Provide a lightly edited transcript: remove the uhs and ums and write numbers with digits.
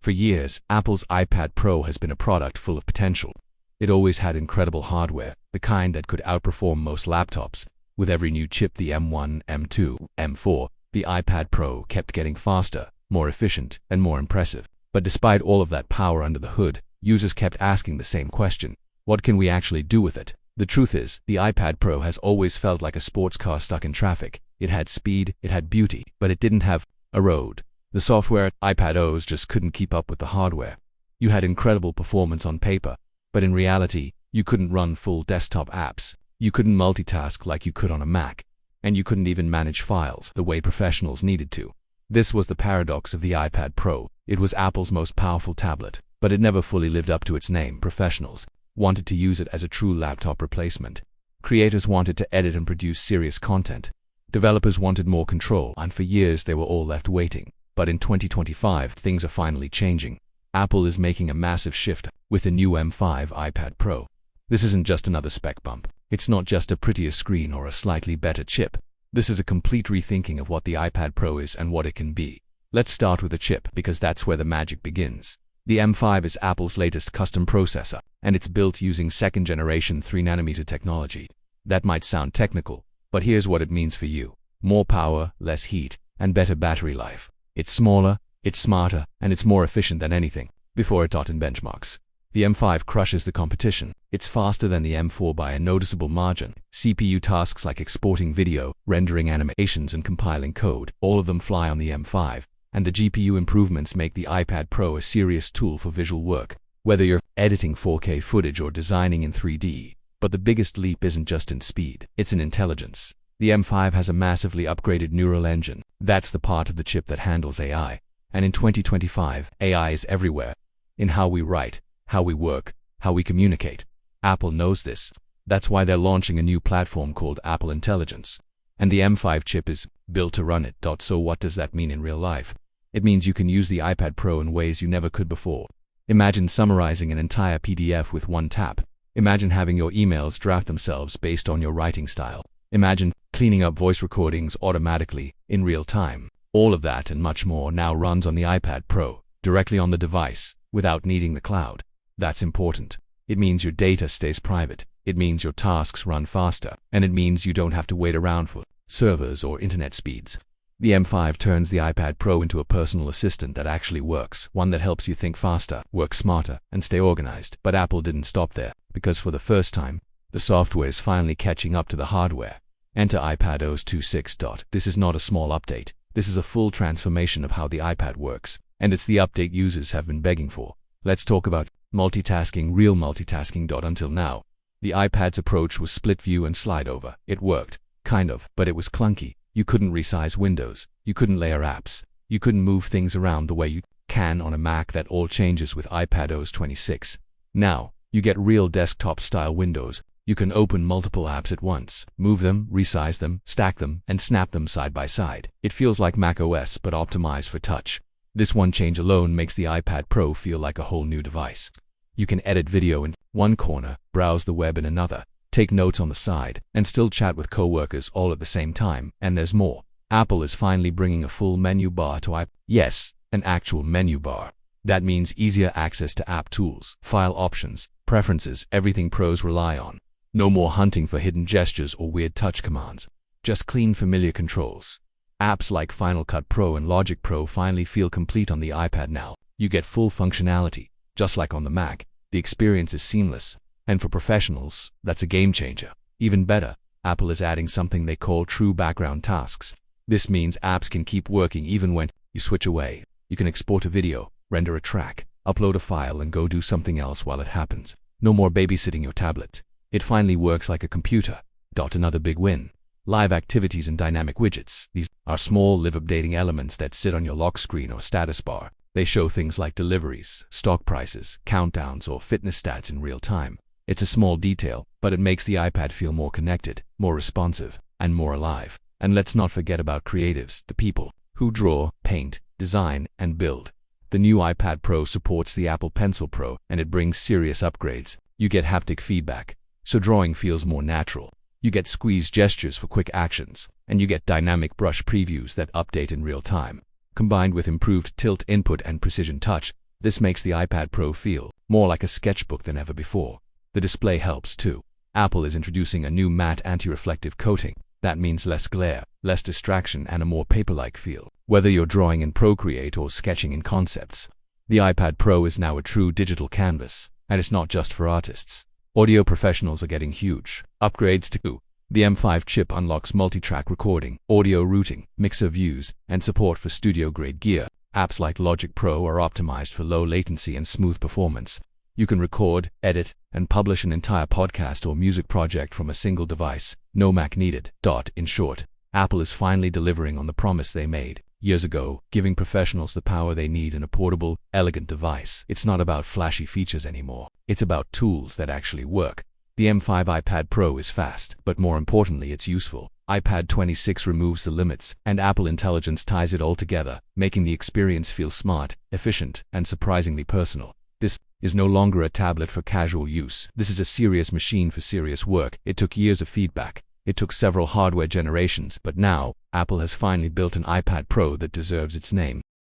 For years, Apple's iPad Pro has been a product full of potential. It always had incredible hardware, the kind that could outperform most laptops. With every new chip, the M1, M2, M4, the iPad Pro kept getting faster, more efficient, and more impressive. But despite all of that power under the hood, users kept asking the same question: what can we actually do with it? The truth is, the iPad Pro has always felt like a sports car stuck in traffic. It had speed, it had beauty, but it didn't have a road. The software, iPad OS, just couldn't keep up with the hardware. You had incredible performance on paper, but in reality, you couldn't run full desktop apps. You couldn't multitask like you could on a Mac, and you couldn't even manage files the way professionals needed to. This was the paradox of the iPad Pro. It was Apple's most powerful tablet, but it never fully lived up to its name. Professionals wanted to use it as a true laptop replacement. Creators wanted to edit and produce serious content. Developers wanted more control, and for years they were all left waiting. But in 2025, things are finally changing. Apple is making a massive shift with the new M5 iPad Pro. This isn't just another spec bump. It's not just a prettier screen or a slightly better chip. This is a complete rethinking of what the iPad Pro is and what it can be. Let's start with the chip, because that's where the magic begins. The M5 is Apple's latest custom processor, and it's built using second-generation 3nm technology. That might sound technical, but here's what it means for you: more power, less heat, and better battery life. It's smaller, it's smarter, and it's more efficient than anything before it in benchmarks. The M5 crushes the competition. It's faster than the M4 by a noticeable margin. CPU tasks like exporting video, rendering animations, and compiling code, all of them fly on the M5. And the GPU improvements make the iPad Pro a serious tool for visual work, whether you're editing 4K footage or designing in 3D. But the biggest leap isn't just in speed, it's in intelligence. The M5 has a massively upgraded neural engine. That's the part of the chip that handles AI. And in 2025, AI is everywhere. In how we write, how we work, how we communicate. Apple knows this. That's why they're launching a new platform called Apple Intelligence. And the M5 chip is built to run it. So what does that mean in real life? It means you can use the iPad Pro in ways you never could before. Imagine summarizing an entire PDF with one tap. Imagine having your emails draft themselves based on your writing style. Imagine cleaning up voice recordings automatically in real time. All of that and much more now runs on the iPad Pro, directly on the device, without needing the cloud. That's important. It means your data stays private. It means your tasks run faster. And it means you don't have to wait around for servers or internet speeds. The M5 turns the iPad Pro into a personal assistant that actually works, one that helps you think faster, work smarter, and stay organized. But Apple didn't stop there, because for the first time, the software is finally catching up to the hardware. Enter iPadOS 2.6. This is not a small update. This is a full transformation of how the iPad works, and it's the update users have been begging for. Let's talk about multitasking, real multitasking. Until now, the iPad's approach was split view and slide over. It worked, kind of, but it was clunky. You couldn't resize windows, you couldn't layer apps, you couldn't move things around the way you can on a Mac. That all changes with iPadOS 26. Now, you get real desktop-style windows. You can open multiple apps at once, move them, resize them, stack them, and snap them side by side. It feels like macOS but optimized for touch. This one change alone makes the iPad Pro feel like a whole new device. You can edit video in one corner, browse the web in another, take notes on the side, and still chat with coworkers all at the same time. And there's more. Apple is finally bringing a full menu bar to iPad. Yes, an actual menu bar. That means easier access to app tools, file options, preferences, everything pros rely on. No more hunting for hidden gestures or weird touch commands. Just clean, familiar controls. Apps like Final Cut Pro and Logic Pro finally feel complete on the iPad now. You get full functionality, just like on the Mac. The experience is seamless. And for professionals, that's a game changer. Even better, Apple is adding something they call true background tasks. This means apps can keep working even when you switch away. You can export a video, render a track, upload a file, and go do something else while it happens. No more babysitting your tablet. It finally works like a computer. Another big win. Live activities and dynamic widgets. These are small live-updating elements that sit on your lock screen or status bar. They show things like deliveries, stock prices, countdowns, or fitness stats in real time. It's a small detail, but it makes the iPad feel more connected, more responsive, and more alive. And let's not forget about creatives, the people who draw, paint, design, and build. The new iPad Pro supports the Apple Pencil Pro, and it brings serious upgrades. You get haptic feedback, so drawing feels more natural. You get squeeze gestures for quick actions, and you get dynamic brush previews that update in real time. Combined with improved tilt input and precision touch, This makes the iPad Pro feel more like a sketchbook than ever before. The display helps too. Apple is introducing a new matte anti-reflective coating. That means less glare, less distraction, and a more paper-like feel. Whether you're drawing in Procreate or sketching in Concepts, the iPad Pro is now a true digital canvas, and it's not just for artists. Audio professionals are getting huge upgrades to the M5 chip unlocks multi-track recording, audio routing, mixer views, and support for studio-grade gear. Apps like Logic Pro are optimized for low latency and smooth performance. You can record, edit, and publish an entire podcast or music project from a single device. No Mac needed. In short, Apple is finally delivering on the promise they made years ago, giving professionals the power they need in a portable, elegant device. It's not about flashy features anymore. It's about tools that actually work. The M5 iPad Pro is fast, but more importantly, it's useful. iPad 26 removes the limits, and Apple Intelligence ties it all together, making the experience feel smart, efficient, and surprisingly personal. This is no longer a tablet for casual use. This is a serious machine for serious work. It took years of feedback. It took several hardware generations, but now, Apple has finally built an iPad Pro that deserves its name.